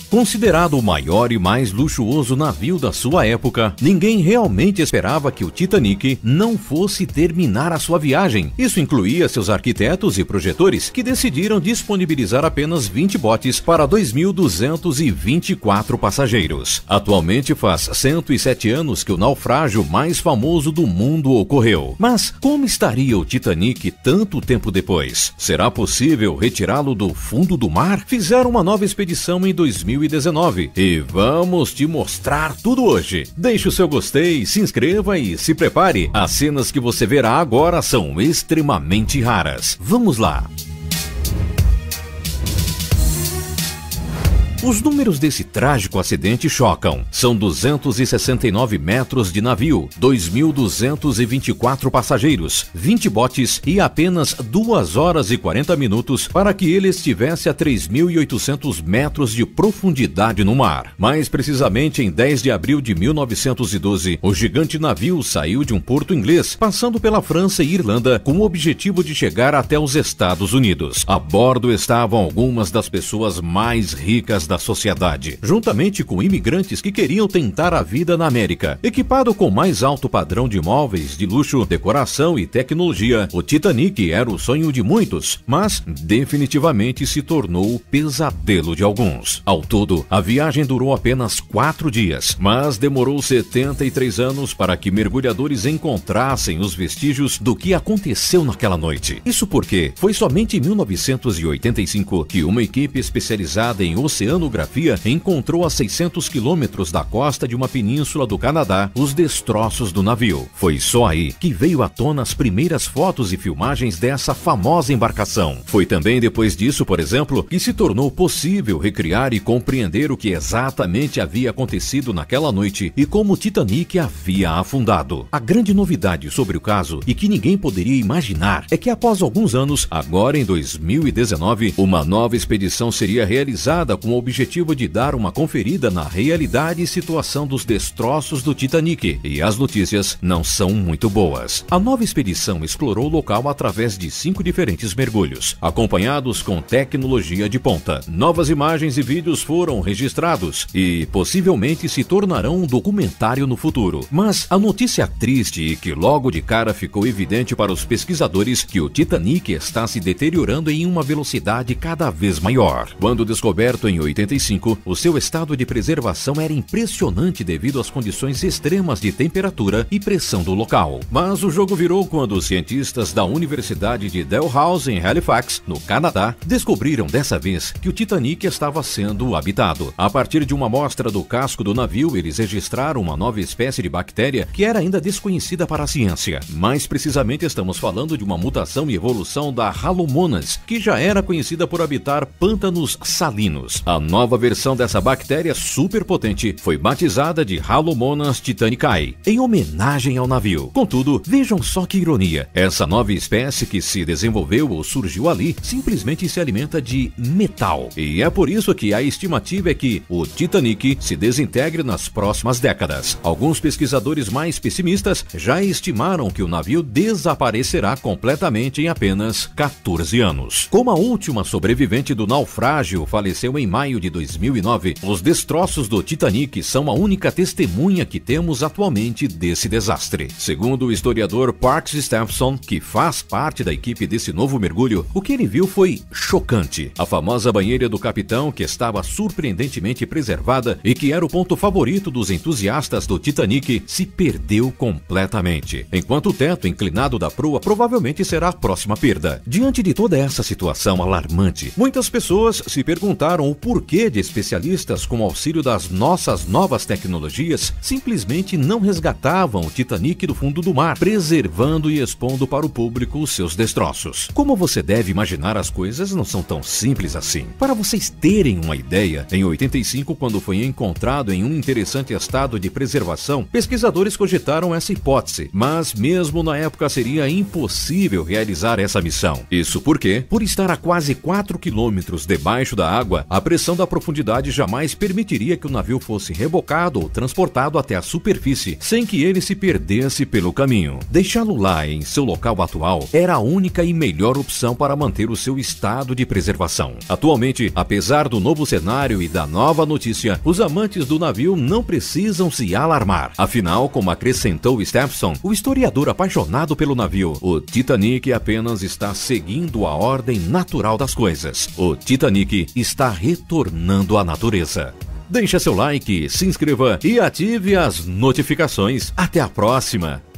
Considerado o maior e mais luxuoso navio da sua época, ninguém realmente esperava que o Titanic não fosse terminar a sua viagem. Isso incluía seus arquitetos e projetores, que decidiram disponibilizar apenas 20 botes para 2.224 passageiros. Atualmente faz 107 anos que o naufrágio mais famoso do mundo ocorreu. Mas como estaria o Titanic tanto tempo depois? Será possível retirá-lo do fundo do mar? Fizeram uma nova expedição em 2019 e vamos te mostrar tudo hoje. Deixe o seu gostei, se inscreva e se prepare. As cenas que você verá agora são extremamente raras. Vamos lá! Os números desse trágico acidente chocam. São 269 metros de navio, 2.224 passageiros, 20 botes e apenas 2 horas e 40 minutos para que ele estivesse a 3.800 metros de profundidade no mar. Mais precisamente, em 10 de abril de 1912, o gigante navio saiu de um porto inglês, passando pela França e Irlanda com o objetivo de chegar até os Estados Unidos. A bordo estavam algumas das pessoas mais ricas da sociedade, juntamente com imigrantes que queriam tentar a vida na América. Equipado com mais alto padrão de móveis de luxo, decoração e tecnologia, o Titanic era o sonho de muitos, mas definitivamente se tornou o pesadelo de alguns. Ao todo, a viagem durou apenas 4 dias, mas demorou 73 anos para que mergulhadores encontrassem os vestígios do que aconteceu naquela noite. Isso porque foi somente em 1985 que uma equipe especializada em oceanografia encontrou a 600 quilômetros da costa de uma península do Canadá os destroços do navio. Foi só aí que veio à tona as primeiras fotos e filmagens dessa famosa embarcação. Foi também depois disso, por exemplo, que se tornou possível recriar e compreender o que exatamente havia acontecido naquela noite e como o Titanic havia afundado. A grande novidade sobre o caso, e que ninguém poderia imaginar, é que após alguns anos, agora em 2019, uma nova expedição seria realizada com o objetivo de dar uma conferida na realidade e situação dos destroços do Titanic, e as notícias não são muito boas. A nova expedição explorou o local através de 5 diferentes mergulhos, acompanhados com tecnologia de ponta. Novas imagens e vídeos foram registrados e possivelmente se tornarão um documentário no futuro. Mas a notícia triste e que logo de cara ficou evidente para os pesquisadores que o Titanic está se deteriorando em uma velocidade cada vez maior. Quando descoberto em 85, o seu estado de preservação era impressionante devido às condições extremas de temperatura e pressão do local. Mas o jogo virou quando os cientistas da Universidade de Dalhousie, em Halifax, no Canadá, descobriram dessa vez que o Titanic estava sendo habitado. A partir de uma amostra do casco do navio, eles registraram uma nova espécie de bactéria que era ainda desconhecida para a ciência. Mais precisamente, estamos falando de uma mutação e evolução da Halomonas, que já era conhecida por habitar pântanos salinos. A nova versão dessa bactéria super potente foi batizada de Halomonas titanicae, em homenagem ao navio. Contudo, vejam só que ironia. Essa nova espécie que se desenvolveu ou surgiu ali simplesmente se alimenta de metal. E é por isso que a estimativa é que o Titanic se desintegre nas próximas décadas. Alguns pesquisadores mais pessimistas já estimaram que o navio desaparecerá completamente em apenas 14 anos. Como a última sobrevivente do naufrágio faleceu em maio de 2009, os destroços do Titanic são a única testemunha que temos atualmente desse desastre. Segundo o historiador Parks Stephenson, que faz parte da equipe desse novo mergulho, o que ele viu foi chocante. A famosa banheira do capitão, que estava surpreendentemente preservada e que era o ponto favorito dos entusiastas do Titanic, se perdeu completamente, enquanto o teto inclinado da proa provavelmente será a próxima perda. Diante de toda essa situação alarmante, muitas pessoas se perguntaram o porquê de especialistas, com auxílio das nossas novas tecnologias, simplesmente não resgatavam o Titanic do fundo do mar, preservando e expondo para o público os seus destroços. Como você deve imaginar, as coisas não são tão simples assim. Para vocês terem uma ideia, em 85, quando foi encontrado em um interessante estado de preservação, pesquisadores cogitaram essa hipótese, mas mesmo na época seria impossível realizar essa missão. Isso porque, por estar a quase 4 quilômetros debaixo da água, a pressão diminuição da profundidade jamais permitiria que o navio fosse rebocado ou transportado até a superfície, sem que ele se perdesse pelo caminho. Deixá-lo lá em seu local atual era a única e melhor opção para manter o seu estado de preservação. Atualmente, apesar do novo cenário e da nova notícia, os amantes do navio não precisam se alarmar. Afinal, como acrescentou Stephenson, o historiador apaixonado pelo navio, o Titanic apenas está seguindo a ordem natural das coisas. O Titanic está retornando à natureza. Deixe seu like, se inscreva e ative as notificações. Até a próxima!